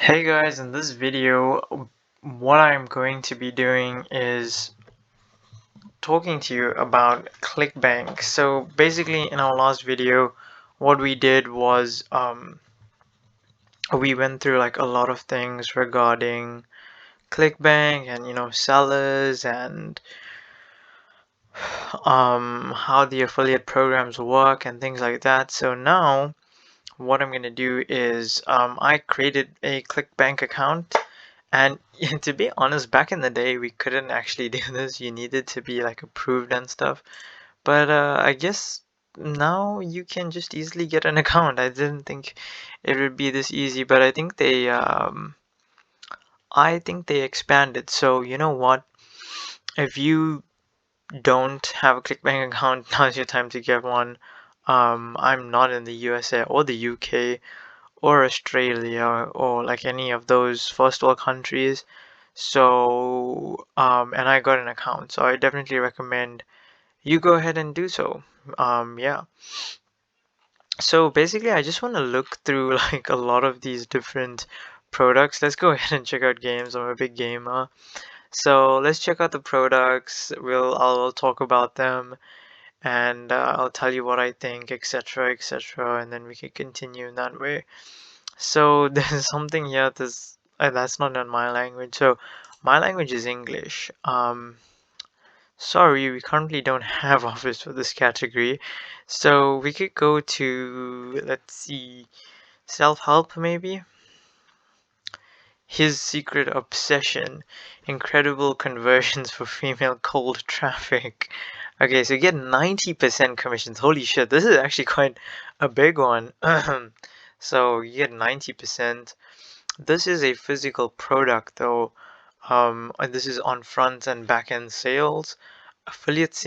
Hey guys, in this video, what I'm going to be doing is talking to you about ClickBank. So basically, in our last video, what we did was we went through like a lot of things regarding ClickBank and sellers and how the affiliate programs work and things like that. So now what I'm gonna do is I created a ClickBank account. And to be honest, back in the day, we couldn't actually do this. You needed to be like approved and stuff. But I guess now you can just easily get an account. I didn't think it would be this easy, but I think they expanded. So you know what? If you don't have a ClickBank account, now's your time to get one. I'm not in the USA or the UK or Australia or like any of those first world countries. So, and I got an account, so I definitely recommend you go ahead and do so. Yeah. So basically, I just want to look through like a lot of these different products. Let's go ahead and check out games. I'm a big gamer. So let's check out the products. I'll talk about them and I'll tell you what I think, etc., etc., and then we can continue in that way. So there's something here that's not in my language. So my language is English. Sorry, we currently don't have Office for this category. So we could go to, let's see, self-help maybe? His secret obsession, incredible conversions for female cold traffic. Okay, so you get 90% commissions. Holy shit, this is actually quite a big one. So you get 90%. This is a physical product though. And this is on front and back end sales. Affiliates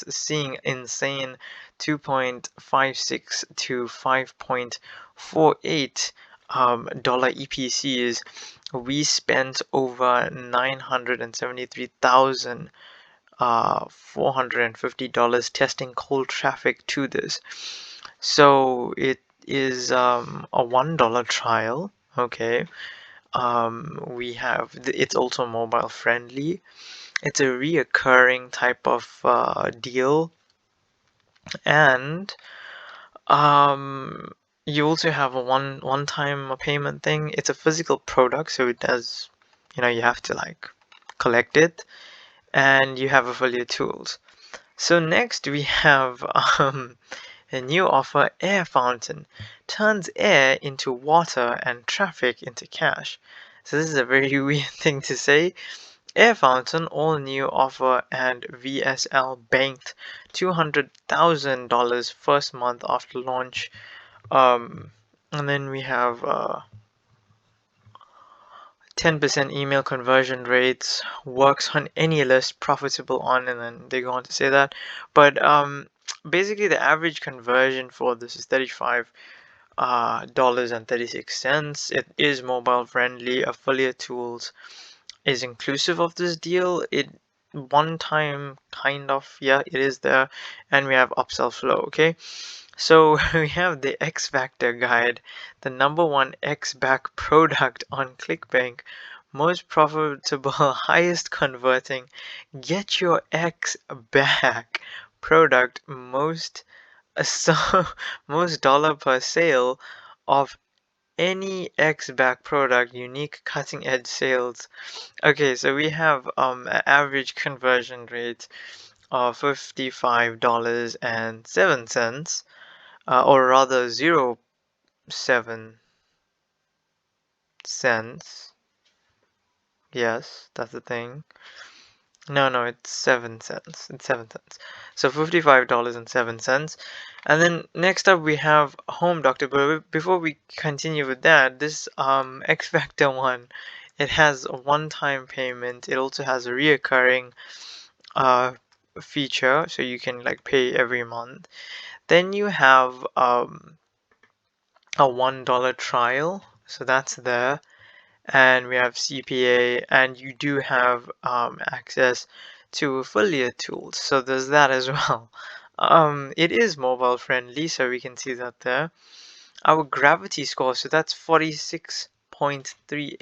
seeing insane 2.56 to 5.48 dollar EPCs. We spent over $973,000 $450 testing cold traffic to this. So it is a $1 trial. Okay. It's also mobile friendly. It's a reoccurring type of deal, and um, you also have a one-time payment thing. It's a physical product, so it does, you have to like collect it, and you have affiliate tools. So next we have a new offer, Air Fountain, turns air into water and traffic into cash. So this is a very weird thing to say. Air Fountain, all new offer, and VSL banked $200,000 first month after launch. Um, and then we have 10% email conversion rates, works on any list, profitable on, and then they go on to say that. But basically, the average conversion for this is $35 and 36 cents. It is mobile friendly. Affiliate tools is inclusive of this deal. It one time kind of, yeah, it is there, and we have upsell flow. Okay, so we have the X Factor guide, the number one X back product on ClickBank, most profitable, highest converting, get your X back product, so most dollar per sale of any X back product, unique cutting edge sales. Okay, so we have average conversion rate of $55.07, or rather 0.7 cents. Yes, that's the thing. No, it's 7 cents. It's 7 cents. So $55.07. And then next up we have Home Doctor. But before we continue with that, this X Factor one, it has a one-time payment. It also has a reoccurring uh feature, so you can like pay every month. Then you have a $1 trial, so that's there, and we have CPA, and you do have access to affiliate tools, so there's that as well. It is mobile friendly, so we can see that there. our gravity score. So that's 46.3